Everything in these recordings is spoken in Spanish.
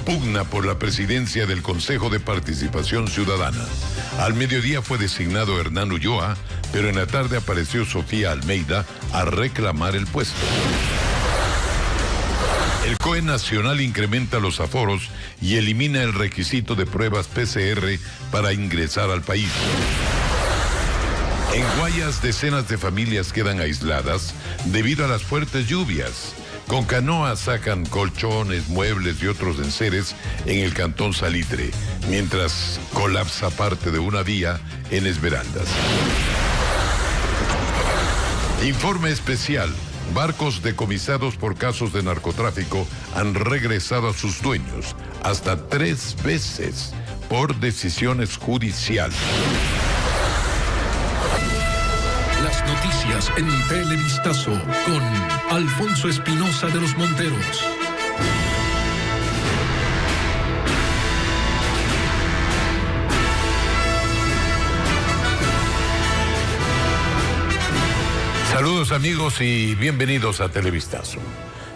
pugna por la presidencia del Consejo de Participación Ciudadana. Al mediodía fue designado Hernán Ulloa, pero en la tarde apareció Sofía Almeida a reclamar el puesto. El COE Nacional incrementa los aforos y elimina el requisito de pruebas PCR para ingresar al país. En Guayas, decenas de familias quedan aisladas debido a las fuertes lluvias. Con canoas sacan colchones, muebles y otros enseres en el cantón Salitre, mientras colapsa parte de una vía en Esmeraldas. Informe especial. Barcos decomisados por casos de narcotráfico han regresado a sus dueños hasta 3 veces por decisiones judiciales. Las noticias en Televistazo con Alfonso Espinosa de los Monteros. Saludos amigos y bienvenidos a Televistazo.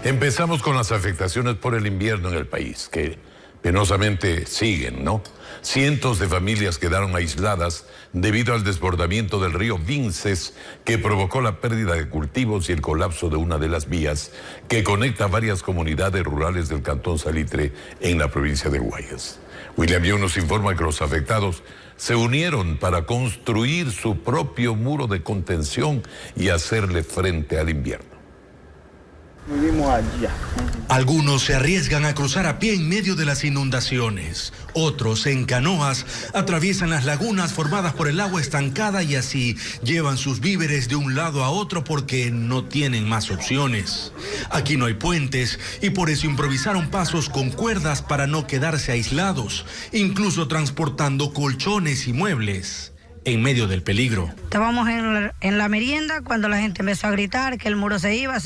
Empezamos con las afectaciones por el invierno en el país, que penosamente siguen, ¿no? Cientos de familias quedaron aisladas debido al desbordamiento del río Vinces, que provocó la pérdida de cultivos y el colapso de una de las vías que conecta varias comunidades rurales del cantón Salitre en la provincia de Guayas. William Young nos informa que los afectados se unieron para construir su propio muro de contención y hacerle frente al invierno. Algunos se arriesgan a cruzar a pie en medio de las inundaciones. Otros, en canoas, atraviesan las lagunas formadas por el agua estancada y así llevan sus víveres de un lado a otro porque no tienen más opciones. Aquí no hay puentes y por eso improvisaron pasos con cuerdas para no quedarse aislados, incluso transportando colchones y muebles en medio del peligro. Estábamos en la merienda cuando la gente empezó a gritar que el muro se iba.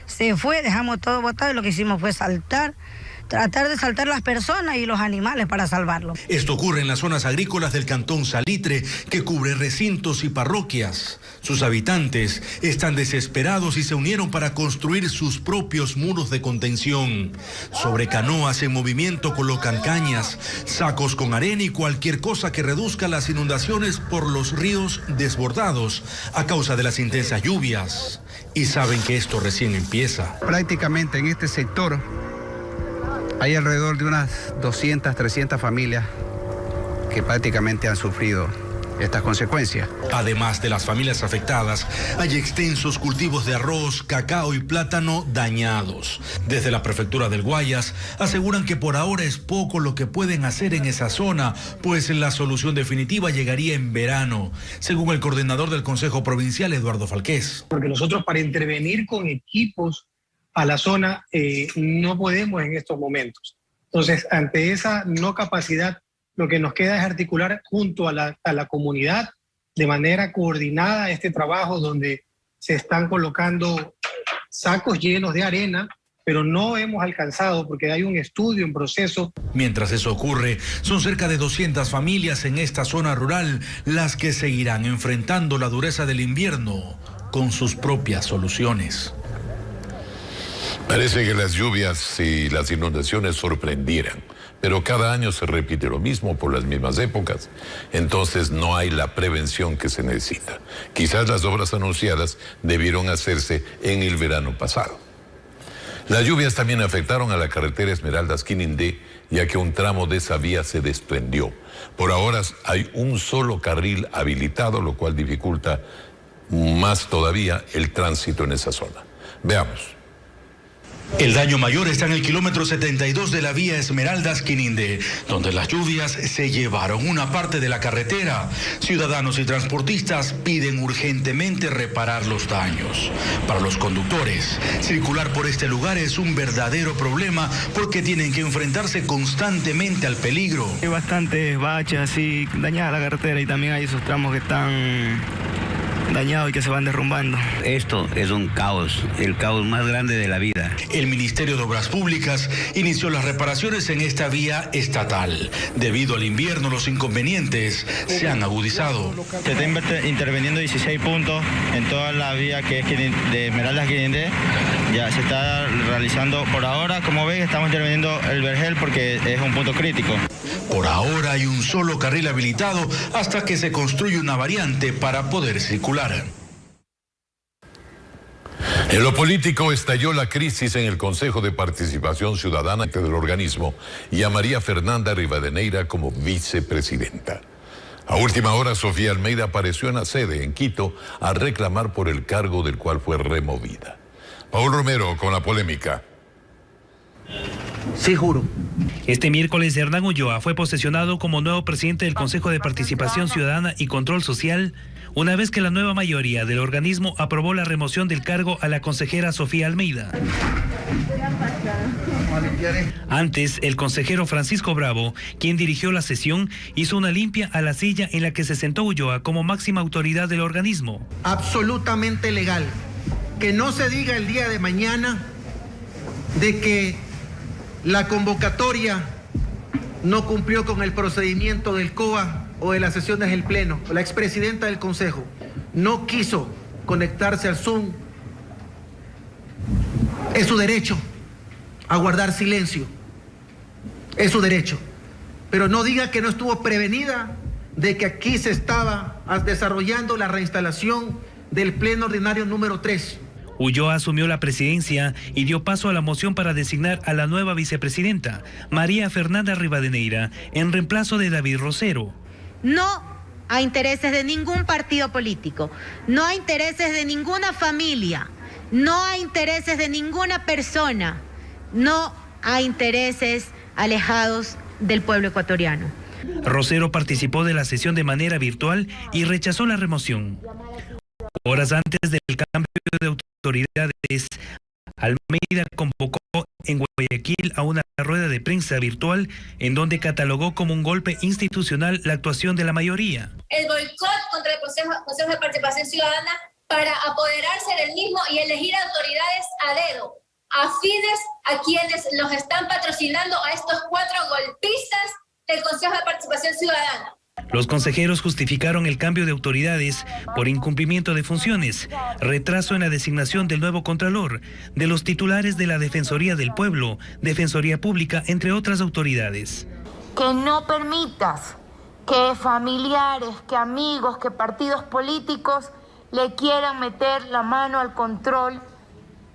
Se fue, dejamos todo botado y lo que hicimos fue tratar de saltar las personas y los animales para salvarlos. Esto ocurre en las zonas agrícolas del cantón Salitre, que cubre recintos y parroquias. Sus habitantes están desesperados y se unieron para construir sus propios muros de contención. Sobre canoas en movimiento colocan cañas, sacos con arena y cualquier cosa que reduzca las inundaciones por los ríos desbordados a causa de las intensas lluvias. Y saben que esto recién empieza. Prácticamente en este sector hay alrededor de unas 200, 300 familias que prácticamente han sufrido estas consecuencias. Además de las familias afectadas, hay extensos cultivos de arroz, cacao y plátano dañados. Desde la prefectura del Guayas aseguran que por ahora es poco lo que pueden hacer en esa zona, pues la solución definitiva llegaría en verano, según el coordinador del Consejo Provincial, Eduardo Falqués. Porque nosotros para intervenir con equipos a la zona no podemos en estos momentos. Entonces, ante esa no capacidad, lo que nos queda es articular junto a la comunidad de manera coordinada este trabajo donde se están colocando sacos llenos de arena, pero no hemos alcanzado porque hay un estudio en proceso. Mientras eso ocurre, son cerca de 200 familias en esta zona rural las que seguirán enfrentando la dureza del invierno con sus propias soluciones. Parece que las lluvias y las inundaciones sorprendieran, pero cada año se repite lo mismo por las mismas épocas, entonces no hay la prevención que se necesita. Quizás las obras anunciadas debieron hacerse en el verano pasado. Las lluvias también afectaron a la carretera Esmeraldas-Quinindé, ya que un tramo de esa vía se desprendió. Por ahora hay un solo carril habilitado, lo cual dificulta más todavía el tránsito en esa zona. Veamos. El daño mayor está en el kilómetro 72 de la vía Esmeraldas-Quinindé, donde las lluvias se llevaron una parte de la carretera. Ciudadanos y transportistas piden urgentemente reparar los daños. Para los conductores, circular por este lugar es un verdadero problema porque tienen que enfrentarse constantemente al peligro. Hay bastantes baches así, dañada la carretera y también hay esos tramos que están dañados y que se van derrumbando. Esto es un caos, el caos más grande de la vida. El Ministerio de Obras Públicas inició las reparaciones en esta vía estatal. Debido al invierno, los inconvenientes se han agudizado. Se está interviniendo 16 puntos en toda la vía que es de Esmeraldas Quirindé. Ya se está realizando por ahora, como ven, estamos interviniendo el Vergel porque es un punto crítico. Por ahora hay un solo carril habilitado hasta que se construye una variante para poder circular. En lo político estalló la crisis en el Consejo de Participación Ciudadana del organismo y a María Fernanda Rivadeneira como vicepresidenta. A última hora, Sofía Almeida apareció en la sede en Quito a reclamar por el cargo del cual fue removida. Paul Romero con la polémica. Sí, juro. Este miércoles, Hernán Ulloa fue posesionado como nuevo presidente del Consejo de Participación Ciudadana y Control Social, una vez que la nueva mayoría del organismo aprobó la remoción del cargo a la consejera Sofía Almeida. Antes, el consejero Francisco Bravo, quien dirigió la sesión, hizo una limpia a la silla en la que se sentó Ulloa como máxima autoridad del organismo. Absolutamente legal. Que no se diga el día de mañana de que la convocatoria no cumplió con el procedimiento del COA o de las sesiones del Pleno. La expresidenta del Consejo no quiso conectarse al Zoom. Es su derecho a guardar silencio. Es su derecho. Pero no diga que no estuvo prevenida de que aquí se estaba desarrollando la reinstalación del Pleno Ordinario número 3. Ulloa asumió la presidencia y dio paso a la moción para designar a la nueva vicepresidenta, María Fernanda Rivadeneira, en reemplazo de David Rosero. No a intereses de ningún partido político, no a intereses de ninguna familia, no a intereses de ninguna persona, no a intereses alejados del pueblo ecuatoriano. Rosero participó de la sesión de manera virtual y rechazó la remoción. Horas antes del cambio de autoridades, Almeida convocó en Guayaquil a una rueda de prensa virtual en donde catalogó como un golpe institucional la actuación de la mayoría. El boicot contra el Consejo de Participación Ciudadana para apoderarse del mismo y elegir autoridades a dedo, afines a quienes los están patrocinando, a estos 4 golpistas del Consejo de Participación Ciudadana. Los consejeros justificaron el cambio de autoridades por incumplimiento de funciones, retraso en la designación del nuevo contralor, de los titulares de la Defensoría del Pueblo, Defensoría Pública, entre otras autoridades. Que no permitas que familiares, que amigos, que partidos políticos le quieran meter la mano al control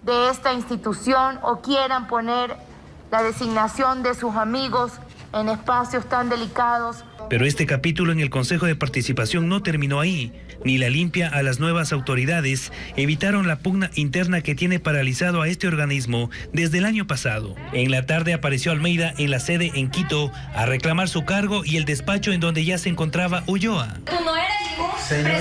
de esta institución o quieran poner la designación de sus amigos en espacios tan delicados. Pero este capítulo en el Consejo de Participación no terminó ahí. Ni la limpia a las nuevas autoridades evitaron la pugna interna que tiene paralizado a este organismo desde el año pasado. En la tarde apareció Almeida en la sede en Quito a reclamar su cargo y el despacho en donde ya se encontraba Ulloa. Tú no eres ningún presidente.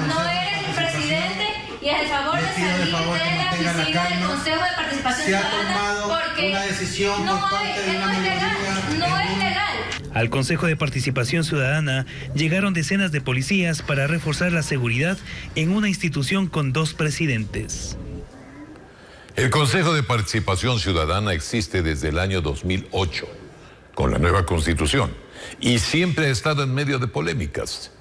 No eres el presidente y es el favor de salir de la oficina del Consejo de Participación Ciudadana porque una decisión por parte de una mayoría. No es legal. Al Consejo de Participación Ciudadana llegaron decenas de policías para reforzar la seguridad en una institución con 2 presidentes. El Consejo de Participación Ciudadana existe desde el año 2008, con la nueva Constitución, y siempre ha estado en medio de polémicas,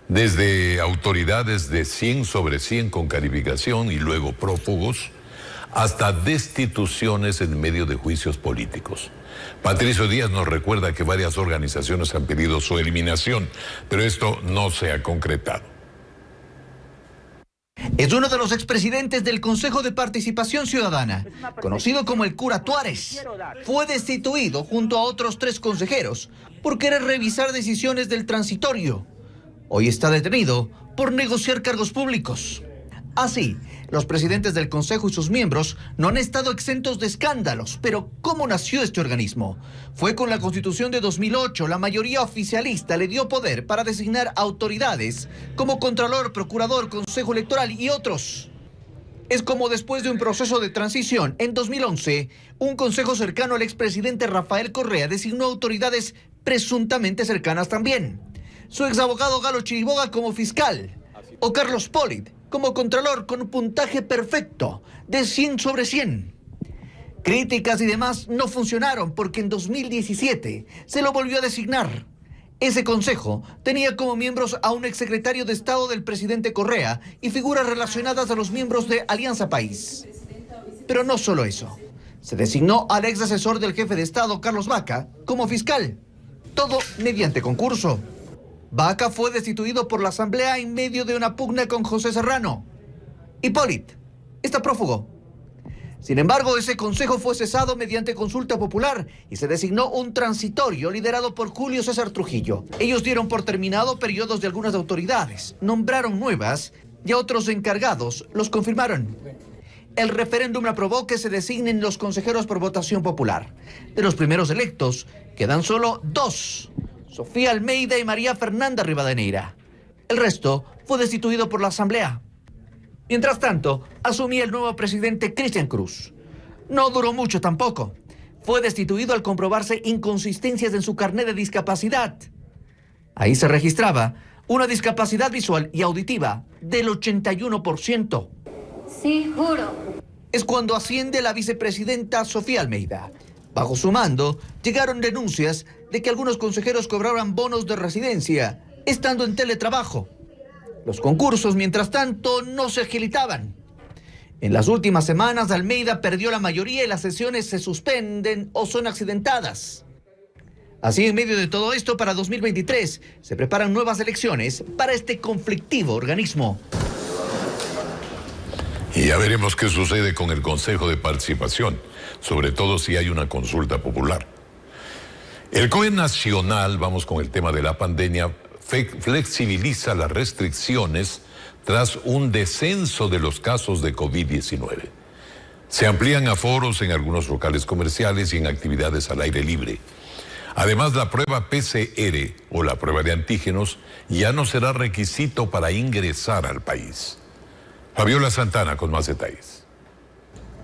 desde autoridades de 100 sobre 100 con calificación y luego prófugos, hasta destituciones en medio de juicios políticos. Patricio Díaz nos recuerda que varias organizaciones han pedido su eliminación, pero esto no se ha concretado. Es uno de los expresidentes del Consejo de Participación Ciudadana, conocido como el Cura Tuárez. Fue destituido junto a otros 3 consejeros por querer revisar decisiones del transitorio. Hoy está detenido por negociar cargos públicos. Así, los presidentes del Consejo y sus miembros no han estado exentos de escándalos. Pero, ¿cómo nació este organismo? Fue con la Constitución de 2008, la mayoría oficialista le dio poder para designar autoridades como Contralor, Procurador, Consejo Electoral y otros. Es como después de un proceso de transición, en 2011, un consejo cercano al expresidente Rafael Correa designó autoridades presuntamente cercanas también. Su exabogado Galo Chiriboga como fiscal. o Carlos Polit como contralor con un puntaje perfecto de 100 sobre 100. Críticas y demás no funcionaron porque en 2017 se lo volvió a designar. Ese consejo tenía como miembros a un exsecretario de Estado del presidente Correa y figuras relacionadas a los miembros de Alianza País. Pero no solo eso. Se designó al ex asesor del jefe de Estado, Carlos Vaca, como fiscal. Todo mediante concurso. Vaca fue destituido por la Asamblea en medio de una pugna con José Serrano. Hipólito está prófugo. Sin embargo, ese consejo fue cesado mediante consulta popular y se designó un transitorio liderado por Julio César Trujillo. Ellos dieron por terminado periodos de algunas autoridades, nombraron nuevas y a otros encargados los confirmaron. El referéndum aprobó que se designen los consejeros por votación popular. De los primeros electos, quedan solo 2, Sofía Almeida y María Fernanda Rivadeneira. El resto fue destituido por la Asamblea. Mientras tanto, asumía el nuevo presidente Cristian Cruz. No duró mucho tampoco. Fue destituido al comprobarse inconsistencias en su carnet de discapacidad. Ahí se registraba una discapacidad visual y auditiva del 81%. Sí, juro. Es cuando asciende la vicepresidenta Sofía Almeida. Bajo su mando, llegaron denuncias de que algunos consejeros cobraban bonos de residencia, estando en teletrabajo. Los concursos, mientras tanto, no se agilitaban. En las últimas semanas, Almeida perdió la mayoría y las sesiones se suspenden o son accidentadas. Así, en medio de todo esto, para 2023, se preparan nuevas elecciones para este conflictivo organismo. Y ya veremos qué sucede con el Consejo de Participación, sobre todo si hay una consulta popular. El COE Nacional, vamos con el tema de la pandemia, flexibiliza las restricciones tras un descenso de los casos de COVID-19. Se amplían aforos en algunos locales comerciales y en actividades al aire libre. Además, la prueba PCR o la prueba de antígenos ya no será requisito para ingresar al país. Fabiola Santana con más detalles.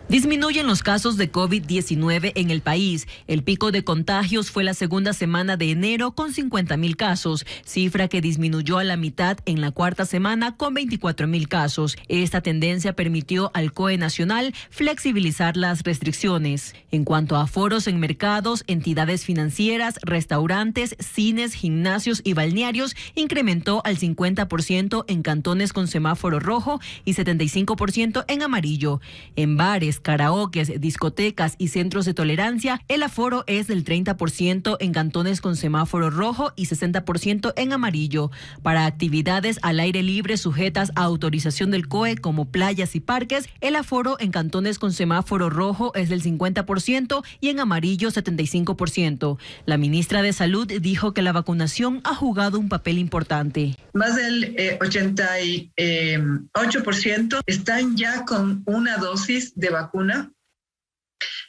Disminuyen los casos de COVID-19 en el país. El pico de contagios fue la segunda semana de enero con 50.000 casos, cifra que disminuyó a la mitad en la cuarta semana con 24.000 casos. Esta tendencia permitió al COE Nacional flexibilizar las restricciones. En cuanto a aforos en mercados, entidades financieras, restaurantes, cines, gimnasios y balnearios, incrementó al 50% en cantones con semáforo rojo y 75% en amarillo. En bares, karaokes, discotecas y centros de tolerancia, el aforo es del 30% en cantones con semáforo rojo y 60% en amarillo. Para actividades al aire libre sujetas a autorización del COE como playas y parques, el aforo en cantones con semáforo rojo es del 50% y en amarillo 75%. La ministra de Salud dijo que la vacunación ha jugado un papel importante. Más del 88% están ya con una dosis de vacuna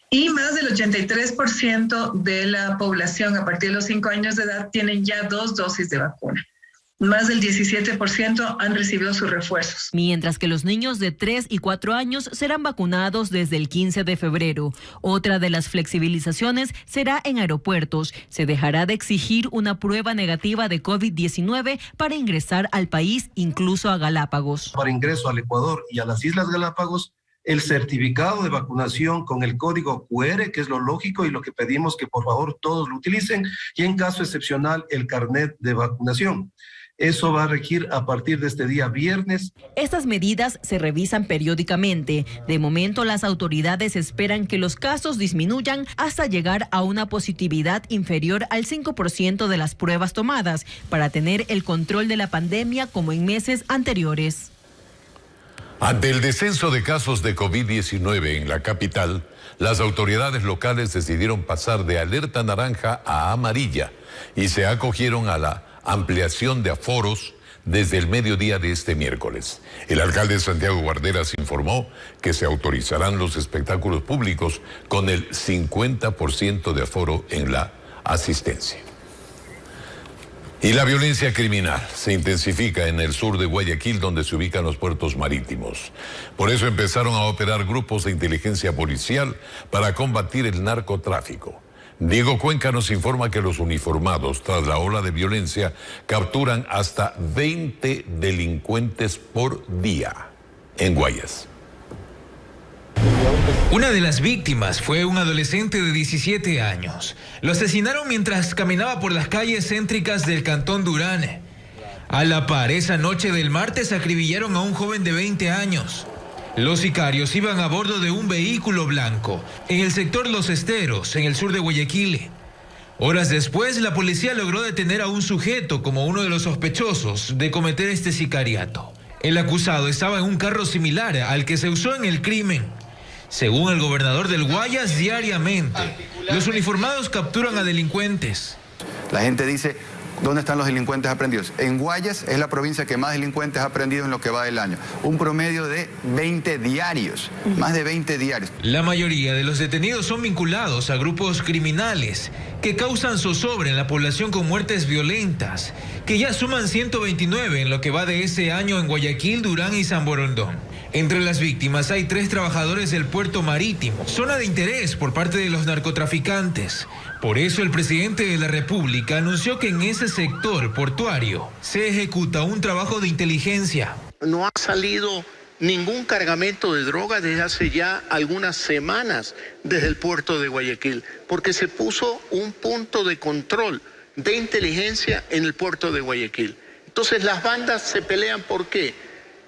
y más del 83% de la población a partir de los 5 años de edad tienen ya 2 dosis de vacuna. Más del 17% han recibido sus refuerzos. Mientras que los niños de 3 y 4 años serán vacunados desde el 15 de febrero. Otra de las flexibilizaciones será en aeropuertos. Se dejará de exigir una prueba negativa de COVID-19 para ingresar al país, incluso a Galápagos. Para ingreso al Ecuador y a las Islas Galápagos, el certificado de vacunación con el código QR, que es lo lógico y lo que pedimos que por favor todos lo utilicen, y en caso excepcional el carnet de vacunación. Eso va a regir a partir de este día viernes. Estas medidas se revisan periódicamente. De momento, las autoridades esperan que los casos disminuyan hasta llegar a una positividad inferior al 5% de las pruebas tomadas para tener el control de la pandemia como en meses anteriores. Ante el descenso de casos de COVID-19 en la capital, las autoridades locales decidieron pasar de alerta naranja a amarilla y se acogieron a la ampliación de aforos desde el mediodía de este miércoles. El alcalde Santiago Guarderas informó que se autorizarán los espectáculos públicos con el 50% de aforo en la asistencia. Y la violencia criminal se intensifica en el sur de Guayaquil, donde se ubican los puertos marítimos. Por eso empezaron a operar grupos de inteligencia policial para combatir el narcotráfico. Diego Cuenca nos informa que los uniformados, tras la ola de violencia, capturan hasta 20 delincuentes por día en Guayas. Una de las víctimas fue un adolescente de 17 años. Lo asesinaron mientras caminaba por las calles céntricas del Cantón Durán. A la par, esa noche del martes acribillaron a un joven de 20 años. Los sicarios iban a bordo de un vehículo blanco en el sector Los Esteros, en el sur de Guayaquil. Horas después, la policía logró detener a un sujeto como uno de los sospechosos de cometer este sicariato. El acusado estaba en un carro similar al que se usó en el crimen. Según el gobernador del Guayas, diariamente los uniformados capturan a delincuentes. La gente dice, ¿dónde están los delincuentes aprendidos? En Guayas es la provincia que más delincuentes ha aprendido en lo que va del año. Un promedio de 20 diarios, más de 20 diarios. La mayoría de los detenidos son vinculados a grupos criminales que causan zozobra en la población con muertes violentas, que ya suman 129 en lo que va de ese año en Guayaquil, Durán y San Borondón. Entre las víctimas hay 3 trabajadores del puerto marítimo, zona de interés por parte de los narcotraficantes. Por eso el presidente de la República anunció que en ese sector portuario se ejecuta un trabajo de inteligencia. No ha salido ningún cargamento de droga desde hace ya algunas semanas desde el puerto de Guayaquil, porque se puso un punto de control de inteligencia en el puerto de Guayaquil. Entonces las bandas se pelean ¿por qué?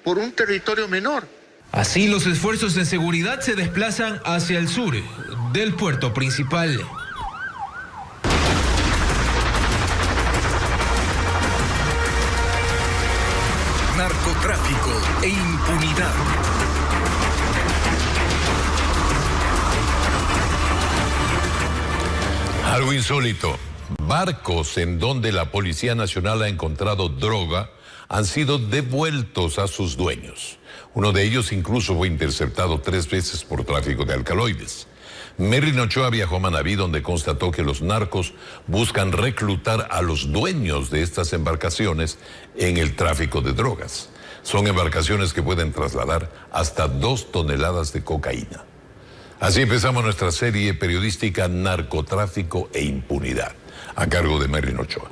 Por un territorio menor. Así los esfuerzos de seguridad se desplazan hacia el sur del puerto principal. Narcotráfico e impunidad. Algo insólito. Barcos en donde la Policía Nacional ha encontrado droga han sido devueltos a sus dueños. Uno de ellos incluso fue interceptado 3 veces por tráfico de alcaloides. Merlin Ochoa viajó a Manabí, donde constató que los narcos buscan reclutar a los dueños de estas embarcaciones en el tráfico de drogas. Son embarcaciones que pueden trasladar hasta 2 toneladas de cocaína. Así empezamos nuestra serie periodística Narcotráfico e Impunidad, a cargo de Merlin Ochoa.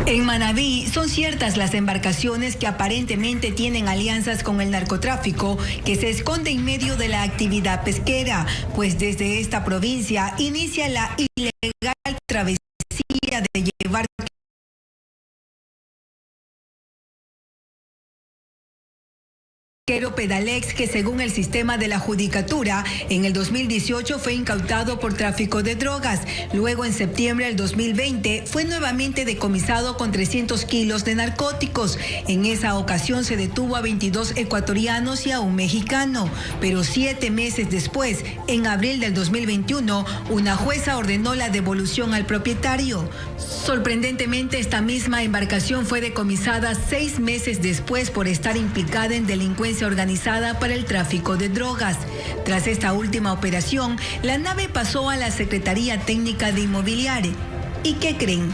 En Manabí son ciertas las embarcaciones que aparentemente tienen alianzas con el narcotráfico que se esconde en medio de la actividad pesquera, pues desde esta provincia inicia la ilegal travesía de llevar Pedalex, que según el sistema de la judicatura, en el 2018 fue incautado por tráfico de drogas. Luego, en septiembre del 2020, fue nuevamente decomisado con 300 kilos de narcóticos. En esa ocasión se detuvo a 22 ecuatorianos y a un mexicano. Pero 7 meses después, en abril del 2021, una jueza ordenó la devolución al propietario. Sorprendentemente, esta misma embarcación fue decomisada 6 meses después por estar implicada en delincuencia organizada para el tráfico de drogas. Tras esta última operación, la nave pasó a la Secretaría Técnica de Inmobiliaria. ¿Y qué creen?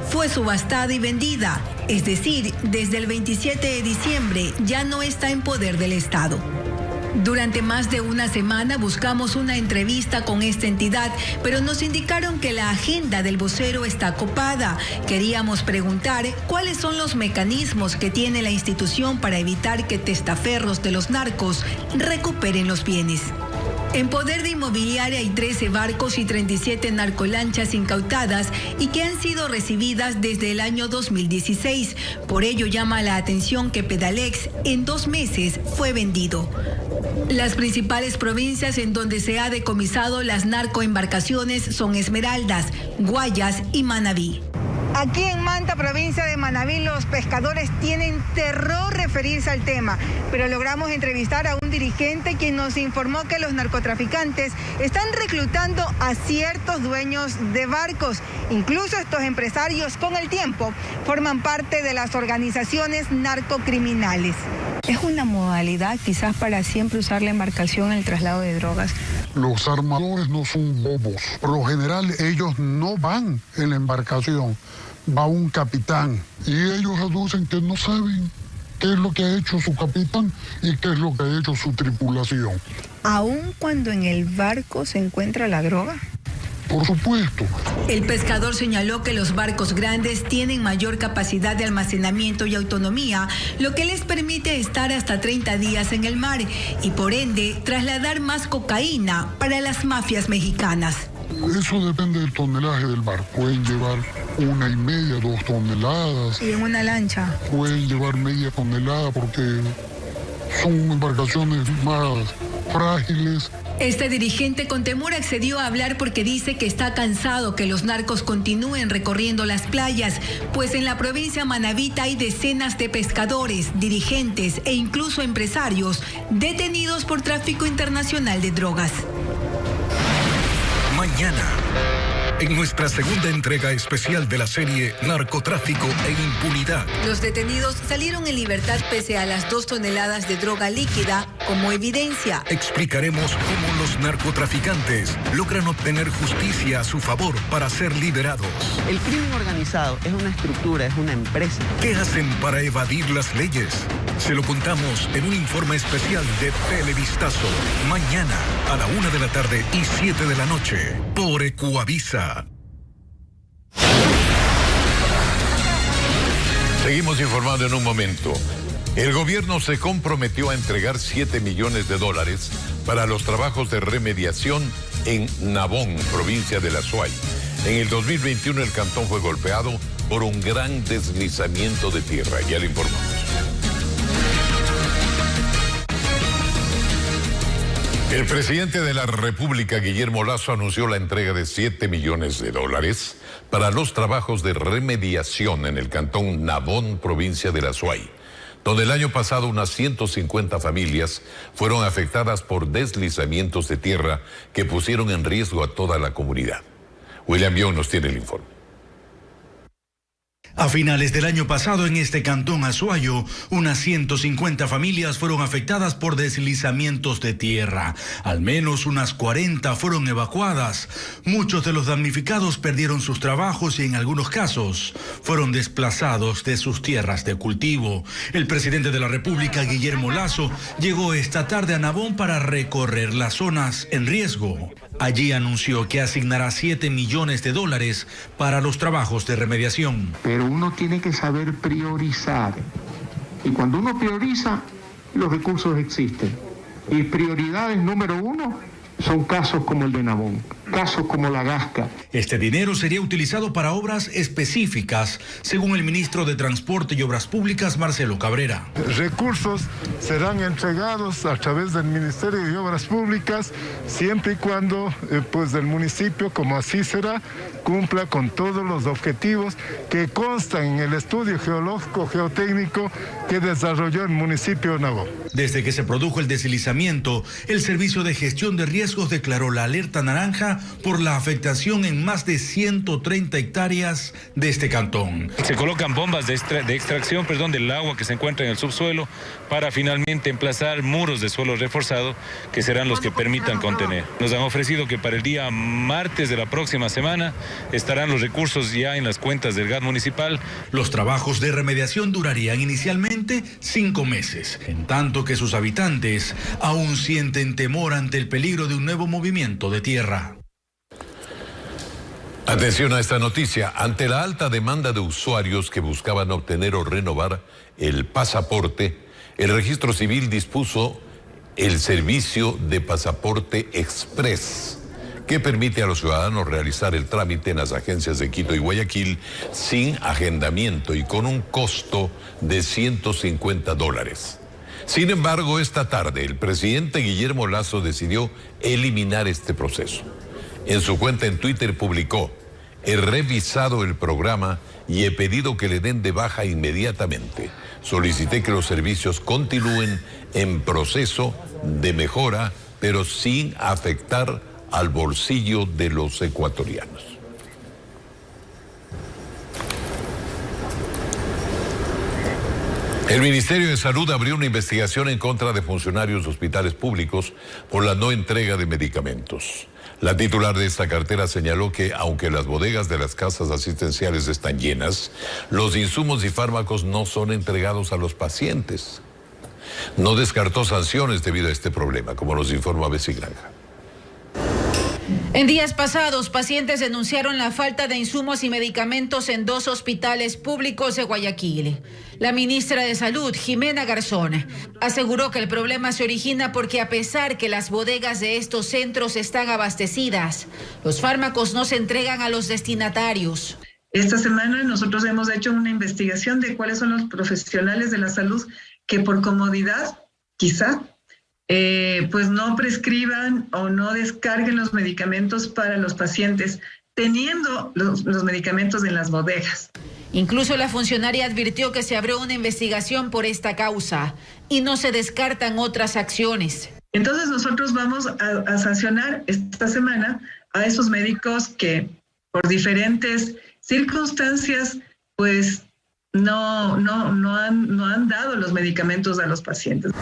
Fue subastada y vendida. Es decir, desde el 27 de diciembre ya no está en poder del Estado. Durante más de una semana buscamos una entrevista con esta entidad, pero nos indicaron que la agenda del vocero está copada. Queríamos preguntar cuáles son los mecanismos que tiene la institución para evitar que testaferros de los narcos recuperen los bienes. En poder de Inmobiliaria hay 13 barcos y 37 narcolanchas incautadas y que han sido recibidas desde el año 2016. Por ello llama la atención que Pedalex en 2 meses fue vendido. Las principales provincias en donde se ha decomisado las narcoembarcaciones son Esmeraldas, Guayas y Manabí. Aquí en Manta, provincia de Manabí, los pescadores tienen terror referirse al tema, pero logramos entrevistar a un dirigente quien nos informó que los narcotraficantes están reclutando a ciertos dueños de barcos. Incluso estos empresarios con el tiempo forman parte de las organizaciones narcocriminales. ¿Es una modalidad quizás para siempre usar la embarcación en el traslado de drogas? Los armadores no son bobos. Por lo general ellos no van en la embarcación, va un capitán y ellos aducen que no saben qué es lo que ha hecho su capitán y qué es lo que ha hecho su tripulación. ¿Aún cuando en el barco se encuentra la droga? Por supuesto. El pescador señaló que los barcos grandes tienen mayor capacidad de almacenamiento y autonomía, lo que les permite estar hasta 30 días en el mar y por ende trasladar más cocaína para las mafias mexicanas. Eso depende del tonelaje del barco. Pueden llevar 1,5, 2 toneladas. ¿Y en una lancha? Pueden llevar media tonelada porque son embarcaciones más frágiles. Este dirigente con temor accedió a hablar porque dice que está cansado que los narcos continúen recorriendo las playas, pues en la provincia Manabita hay decenas de pescadores, dirigentes e incluso empresarios detenidos por tráfico internacional de drogas. Mañana, en nuestra segunda entrega especial de la serie Narcotráfico e Impunidad. Los detenidos salieron en libertad pese a las 2 toneladas de droga líquida como evidencia. Explicaremos cómo los narcotraficantes logran obtener justicia a su favor para ser liberados. El crimen organizado es una estructura, es una empresa. ¿Qué hacen para evadir las leyes? Se lo contamos en un informe especial de Televistazo. Mañana a la 1 de la tarde y 7 de la noche por Ecuavisa. Seguimos informando en un momento. El gobierno se comprometió a entregar $7 millones para los trabajos de remediación en Nabón, provincia de La Suay. En el 2021 el cantón fue golpeado por un gran deslizamiento de tierra. Ya le informamos. El presidente de la República, Guillermo Lasso, anunció la entrega de $7 millones para los trabajos de remediación en el cantón Nabón, provincia de La Suay, donde el año pasado unas 150 familias fueron afectadas por deslizamientos de tierra que pusieron en riesgo a toda la comunidad. William Bion nos tiene el informe. A finales del año pasado en este cantón azuayo, unas 150 familias fueron afectadas por deslizamientos de tierra. Al menos unas 40 fueron evacuadas. Muchos de los damnificados perdieron sus trabajos y en algunos casos fueron desplazados de sus tierras de cultivo. El presidente de la República, Guillermo Lasso, llegó esta tarde a Nabón para recorrer las zonas en riesgo. Allí anunció que asignará $7 millones para los trabajos de remediación. Pero uno tiene que saber priorizar. Y cuando uno prioriza, los recursos existen. Y prioridades número 1 son casos como el de Nabón, casos como La Gasca. Este dinero sería utilizado para obras específicas, según el ministro de Transporte y Obras Públicas, Marcelo Cabrera. Recursos serán entregados a través del Ministerio de Obras Públicas, siempre y cuando pues el municipio, como así será, cumpla con todos los objetivos que constan en el estudio geológico geotécnico que desarrolló el municipio de Nabón. Desde que se produjo el deslizamiento, el Servicio de Gestión de Riesgos declaró la alerta naranja por la afectación en más de 130 hectáreas de este cantón. Se colocan bombas de extracción del agua que se encuentra en el subsuelo para finalmente emplazar muros de suelo reforzado que serán los que permitan contener. Nos han ofrecido que para el día martes de la próxima semana estarán los recursos ya en las cuentas del GAD municipal. Los trabajos de remediación durarían inicialmente 5 meses, en tanto que sus habitantes aún sienten temor ante el peligro de un nuevo movimiento de tierra. Atención a esta noticia. Ante la alta demanda de usuarios que buscaban obtener o renovar el pasaporte, el Registro Civil dispuso el servicio de pasaporte express, que permite a los ciudadanos realizar el trámite en las agencias de Quito y Guayaquil sin agendamiento y con un costo de $150. Sin embargo, esta tarde el presidente Guillermo Lasso decidió eliminar este proceso. En su cuenta en Twitter publicó: he revisado el programa y he pedido que le den de baja inmediatamente. Solicité que los servicios continúen en proceso de mejora, pero sin afectar al bolsillo de los ecuatorianos. El Ministerio de Salud abrió una investigación en contra de funcionarios de hospitales públicos por la no entrega de medicamentos. La titular de esta cartera señaló que, aunque las bodegas de las casas asistenciales están llenas, los insumos y fármacos no son entregados a los pacientes. No descartó sanciones debido a este problema, como nos informa Bessie Granja. En días pasados, pacientes denunciaron la falta de insumos y medicamentos en 2 hospitales públicos de Guayaquil. La ministra de Salud, Jimena Garzón, aseguró que el problema se origina porque, a pesar que las bodegas de estos centros están abastecidas, los fármacos no se entregan a los destinatarios. Esta semana nosotros hemos hecho una investigación de cuáles son los profesionales de la salud que, por comodidad, quizá, pues no prescriban o no descarguen los medicamentos para los pacientes, teniendo los medicamentos en las bodegas. Incluso la funcionaria advirtió que se abrió una investigación por esta causa y no se descartan otras acciones. Entonces nosotros vamos a sancionar esta semana a esos médicos que por diferentes circunstancias pues no han dado los medicamentos a los pacientes.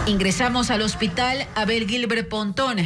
Ingresamos al hospital Abel Gilbert Pontón.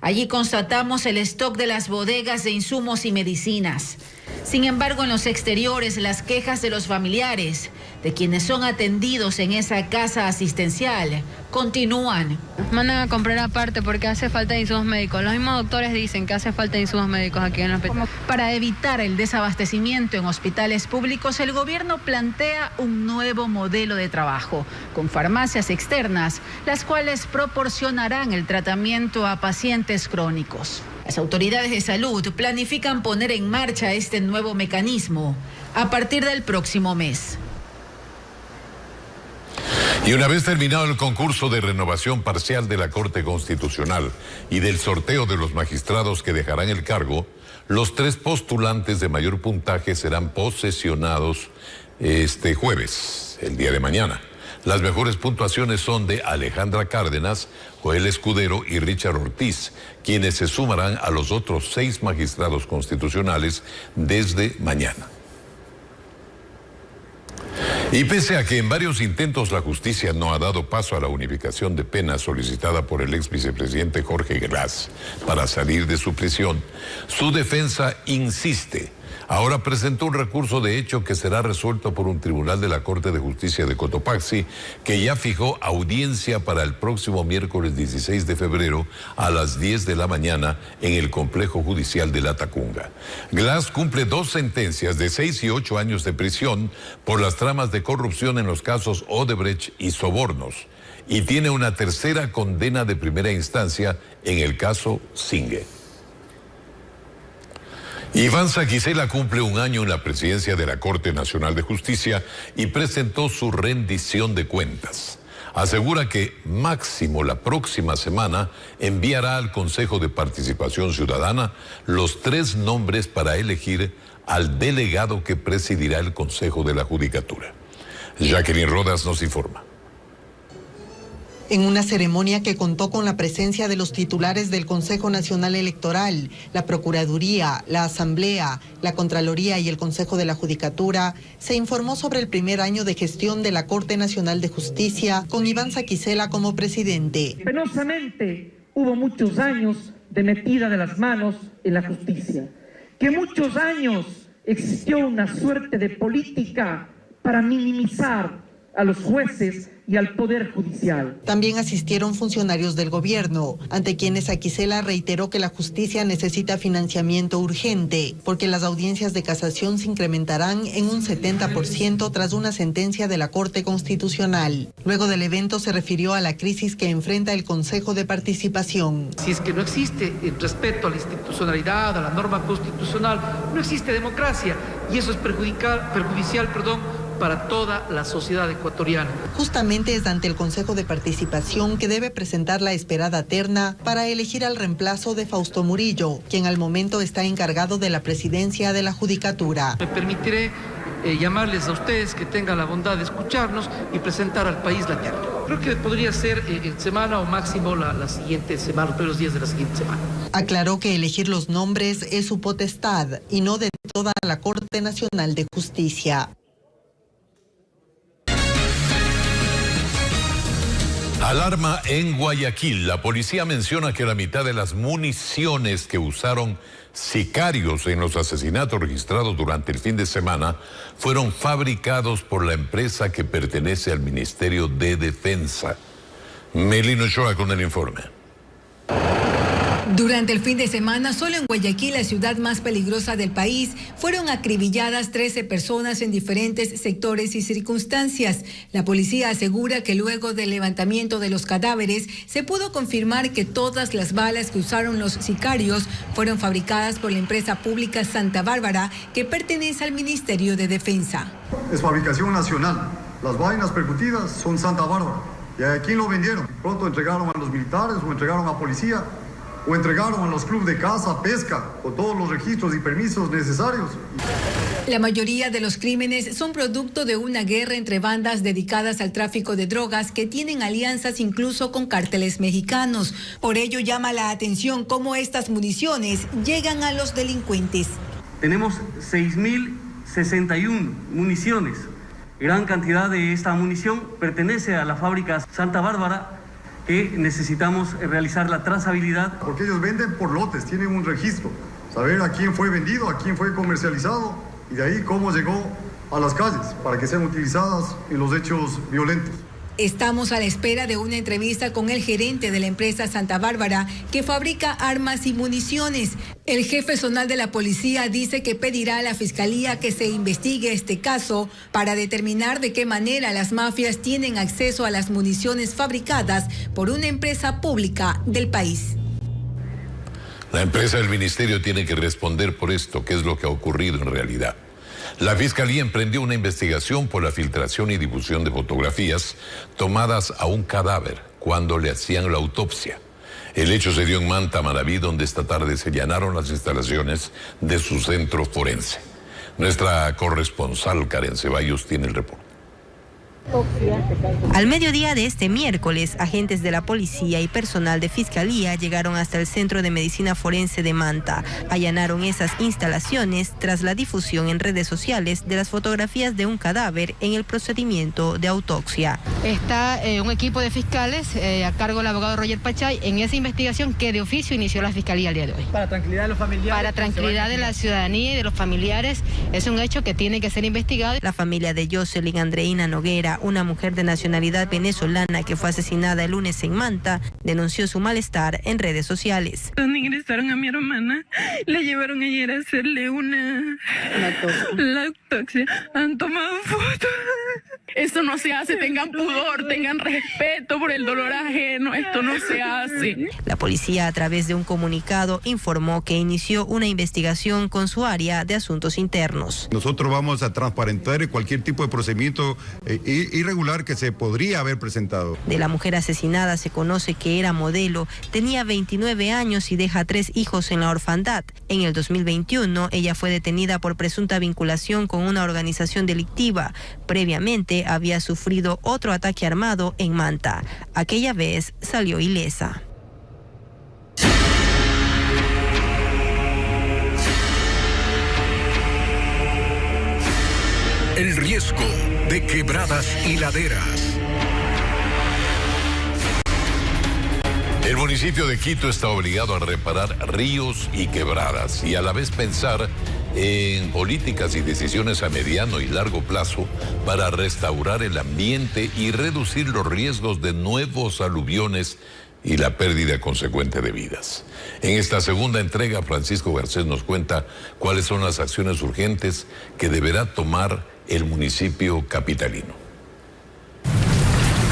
Allí constatamos el stock de las bodegas de insumos y medicinas. Sin embargo, en los exteriores, las quejas de los familiares, de quienes son atendidos en esa casa asistencial, continúan. Mandan a comprar aparte porque hace falta de insumos médicos. Los mismos doctores dicen que hace falta de insumos médicos aquí en el hospital. Para evitar el desabastecimiento en hospitales públicos, el gobierno plantea un nuevo modelo de trabajo, con farmacias externas, las cuales proporcionarán el tratamiento a pacientes crónicos. Las autoridades de salud planifican poner en marcha este nuevo mecanismo a partir del próximo mes. Y una vez terminado el concurso de renovación parcial de la Corte Constitucional y del sorteo de los magistrados que dejarán el cargo, los 3 postulantes de mayor puntaje serán posesionados este jueves, el día de mañana. Las mejores puntuaciones son de Alejandra Cárdenas, Joel Escudero y Richard Ortiz, quienes se sumarán a los otros 6 magistrados constitucionales desde mañana. Y pese a que en varios intentos la justicia no ha dado paso a la unificación de penas solicitada por el ex vicepresidente Jorge Glass para salir de su prisión, su defensa insiste. Ahora presentó un recurso de hecho que será resuelto por un tribunal de la Corte de Justicia de Cotopaxi, que ya fijó audiencia para el próximo miércoles 16 de febrero a las 10 de la mañana en el complejo judicial de La Tacunga. Glass cumple 2 sentencias de 6 y 8 años de prisión por las tramas de corrupción en los casos Odebrecht y sobornos, y tiene una 3ª condena de primera instancia en el caso Singue. Iván Saquicela cumple 1 año en la presidencia de la Corte Nacional de Justicia y presentó su rendición de cuentas. Asegura que máximo la próxima semana enviará al Consejo de Participación Ciudadana los 3 nombres para elegir al delegado que presidirá el Consejo de la Judicatura. Jacqueline Rodas nos informa. En una ceremonia que contó con la presencia de los titulares del Consejo Nacional Electoral, la Procuraduría, la Asamblea, la Contraloría y el Consejo de la Judicatura, se informó sobre el primer año de gestión de la Corte Nacional de Justicia con Iván Saquicela como presidente. Penosamente hubo muchos años de metida de las manos en la justicia, que muchos años existió una suerte de política para minimizar a los jueces y al Poder Judicial. También asistieron funcionarios del gobierno, ante quienes Saquicela reiteró que la justicia necesita financiamiento urgente, porque las audiencias de casación se incrementarán en un 70% tras una sentencia de la Corte Constitucional. Luego del evento se refirió a la crisis que enfrenta el Consejo de Participación. Si es que no existe el respeto a la institucionalidad, a la norma constitucional, no existe democracia, y eso es perjudicial, para toda la sociedad ecuatoriana. Justamente es ante el Consejo de Participación que debe presentar la esperada terna para elegir al reemplazo de Fausto Murillo, quien al momento está encargado de la presidencia de la Judicatura. Me permitiré llamarles a ustedes que tengan la bondad de escucharnos y presentar al país la terna. Creo que podría ser en semana o máximo la siguiente semana, los primeros días de la siguiente semana. Aclaró que elegir los nombres es su potestad y no de toda la Corte Nacional de Justicia. Alarma en Guayaquil. La policía menciona que la mitad de las municiones que usaron sicarios en los asesinatos registrados durante el fin de semana fueron fabricados por la empresa que pertenece al Ministerio de Defensa. Melino Ochoa con el informe. Durante el fin de semana, solo en Guayaquil, la ciudad más peligrosa del país, fueron acribilladas 13 personas en diferentes sectores y circunstancias. La policía asegura que luego del levantamiento de los cadáveres, se pudo confirmar que todas las balas que usaron los sicarios fueron fabricadas por la empresa pública Santa Bárbara, que pertenece al Ministerio de Defensa. Es fabricación nacional. Las vainas percutidas son Santa Bárbara. ¿Y a quién lo vendieron? Pronto entregaron a los militares o entregaron a policía, o entregaron a los clubes de caza, pesca, con todos los registros y permisos necesarios. La mayoría de los crímenes son producto de una guerra entre bandas dedicadas al tráfico de drogas que tienen alianzas incluso con cárteles mexicanos. Por ello llama la atención cómo estas municiones llegan a los delincuentes. Tenemos 6.061 municiones. Gran cantidad de esta munición pertenece a la fábrica Santa Bárbara, que necesitamos realizar la trazabilidad. Porque ellos venden por lotes, tienen un registro, saber a quién fue vendido, a quién fue comercializado y de ahí cómo llegó a las calles para que sean utilizadas en los hechos violentos. Estamos a la espera de una entrevista con el gerente de la empresa Santa Bárbara, que fabrica armas y municiones. El jefe zonal de la policía dice que pedirá a la fiscalía que se investigue este caso para determinar de qué manera las mafias tienen acceso a las municiones fabricadas por una empresa pública del país. La empresa del ministerio tiene que responder por esto, qué es lo que ha ocurrido en realidad. La Fiscalía emprendió una investigación por la filtración y difusión de fotografías tomadas a un cadáver cuando le hacían la autopsia. El hecho se dio en Manta, Manaví, donde esta tarde se allanaron las instalaciones de su centro forense. Nuestra corresponsal Karen Ceballos tiene el reporte. Al mediodía de este miércoles, agentes de la policía y personal de fiscalía llegaron hasta el Centro de Medicina Forense de Manta. Allanaron esas instalaciones tras la difusión en redes sociales de las fotografías de un cadáver en el procedimiento de autopsia. Está un equipo de fiscales a cargo del abogado Roger Pachay en esa investigación que de oficio inició la fiscalía el día de hoy. Para tranquilidad de los familiares. Para tranquilidad de la ciudadanía y de los familiares, es un hecho que tiene que ser investigado. La familia de Jocelyn Andreina Noguera, una mujer de nacionalidad venezolana que fue asesinada el lunes en Manta, denunció su malestar en redes sociales. Donde ingresaron a mi hermana, la llevaron ayer a hacerle la autopsia. Han tomado fotos. Eso no se hace, tengan pudor, tengan respeto por el dolor ajeno, esto no se hace. La policía, a través de un comunicado, informó que inició una investigación con su área de asuntos internos. Nosotros vamos a transparentar cualquier tipo de procedimiento irregular que se podría haber presentado. De la mujer asesinada se conoce que era modelo, tenía 29 años y deja 3 hijos en la orfandad. En el 2021, ella fue detenida por presunta vinculación con una organización delictiva. Previamente, había sufrido otro ataque armado en Manta. Aquella vez salió ilesa. El riesgo de quebradas y laderas. El municipio de Quito está obligado a reparar ríos y quebradas y a la vez pensar en políticas y decisiones a mediano y largo plazo para restaurar el ambiente y reducir los riesgos de nuevos aluviones y la pérdida consecuente de vidas. En esta segunda entrega, Francisco Garcés nos cuenta cuáles son las acciones urgentes que deberá tomar el municipio capitalino.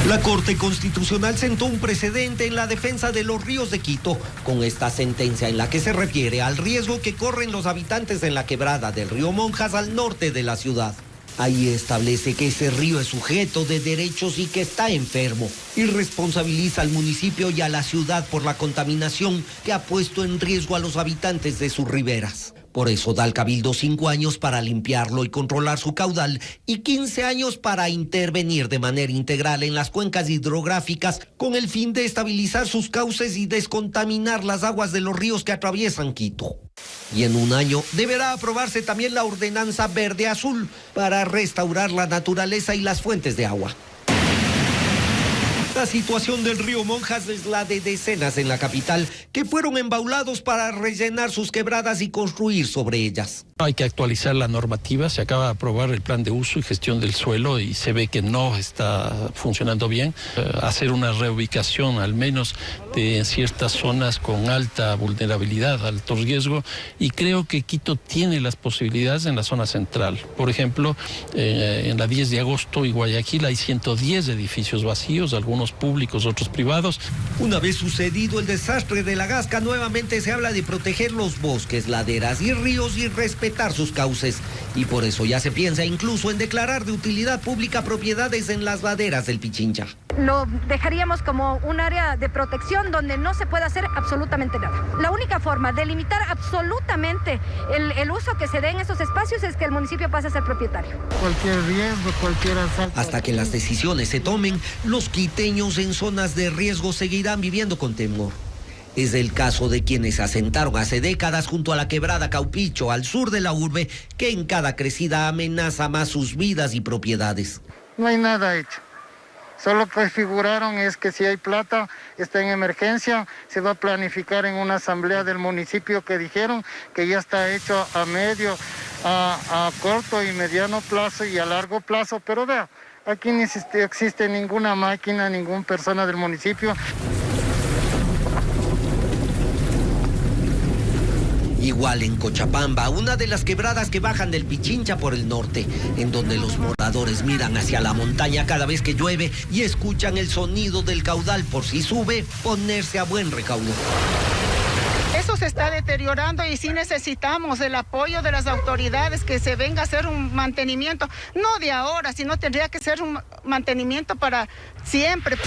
La Corte Constitucional sentó un precedente en la defensa de los ríos de Quito, con esta sentencia en la que se refiere al riesgo que corren los habitantes en la quebrada del río Monjas al norte de la ciudad. Ahí establece que ese río es sujeto de derechos y que está enfermo, y responsabiliza al municipio y a la ciudad por la contaminación que ha puesto en riesgo a los habitantes de sus riberas. Por eso da al Cabildo 5 años para limpiarlo y controlar su caudal y 15 años para intervenir de manera integral en las cuencas hidrográficas con el fin de estabilizar sus cauces y descontaminar las aguas de los ríos que atraviesan Quito. Y en un año deberá aprobarse también la ordenanza verde-azul para restaurar la naturaleza y las fuentes de agua. La situación del río Monjas es la de decenas en la capital que fueron embalados para rellenar sus quebradas y construir sobre ellas. Hay que actualizar la normativa, se acaba de aprobar el plan de uso y gestión del suelo y se ve que no está funcionando bien. Hacer una reubicación al menos de ciertas zonas con alta vulnerabilidad, alto riesgo, y creo que Quito tiene las posibilidades en la zona central. Por ejemplo, en la 10 de agosto y Guayaquil hay 110 edificios vacíos, algunos públicos, otros privados. Una vez sucedido el desastre de la Gasca, nuevamente se habla de proteger los bosques, laderas y ríos y respetar sus cauces. Y por eso ya se piensa incluso en declarar de utilidad pública propiedades en las laderas del Pichincha. Lo dejaríamos como un área de protección donde no se puede hacer absolutamente nada. La única forma de limitar absolutamente el uso que se dé en esos espacios es que el municipio pase a ser propietario. Cualquier riesgo, cualquier asalto. Hasta que las decisiones se tomen, los quiteños en zonas de riesgo seguirán viviendo con temor. Es el caso de quienes se asentaron hace décadas junto a la quebrada Caupicho, al sur de la urbe, que en cada crecida amenaza más sus vidas y propiedades. No hay nada hecho. Solo que figuraron es que si hay plata, está en emergencia, se va a planificar en una asamblea del municipio que dijeron que ya está hecho a medio, a corto y mediano plazo y a largo plazo. Pero vea, aquí no existe ninguna máquina, ninguna persona del municipio. Igual en Cochabamba, una de las quebradas que bajan del Pichincha por el norte, en donde los moradores miran hacia la montaña cada vez que llueve y escuchan el sonido del caudal por si sube, ponerse a buen recaudo. Eso se está deteriorando y sí necesitamos el apoyo de las autoridades, que se venga a hacer un mantenimiento, no de ahora, sino tendría que ser un mantenimiento para siempre.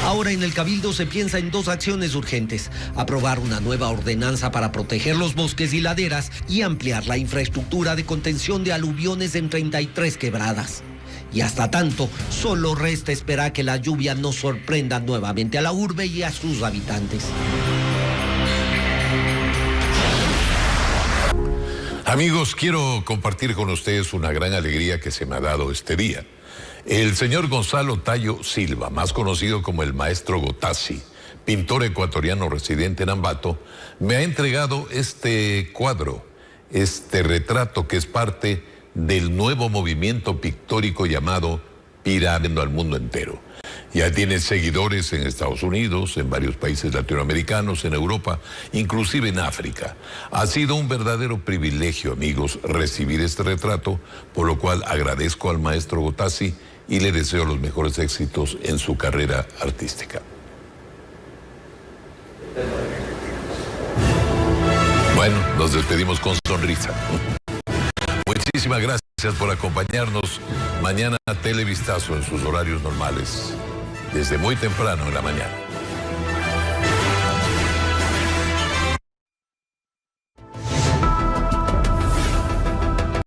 Ahora en el Cabildo se piensa en dos acciones urgentes: aprobar una nueva ordenanza para proteger los bosques y laderas y ampliar la infraestructura de contención de aluviones en 33 quebradas. Y hasta tanto, solo resta esperar que la lluvia no sorprenda nuevamente a la urbe y a sus habitantes. Amigos, quiero compartir con ustedes una gran alegría que se me ha dado este día. El señor Gonzalo Tayo Silva, más conocido como el maestro Gotazzi, pintor ecuatoriano residente en Ambato, me ha entregado este cuadro, este retrato que es parte del nuevo movimiento pictórico llamado Pirando al mundo entero. Ya tiene seguidores en Estados Unidos, en varios países latinoamericanos, en Europa, inclusive en África. Ha sido un verdadero privilegio, amigos, recibir este retrato, por lo cual agradezco al maestro Gotazzi y le deseo los mejores éxitos en su carrera artística. Bueno, nos despedimos con sonrisa. Muchísimas gracias por acompañarnos. Mañana Televistazo en sus horarios normales, desde muy temprano en la mañana.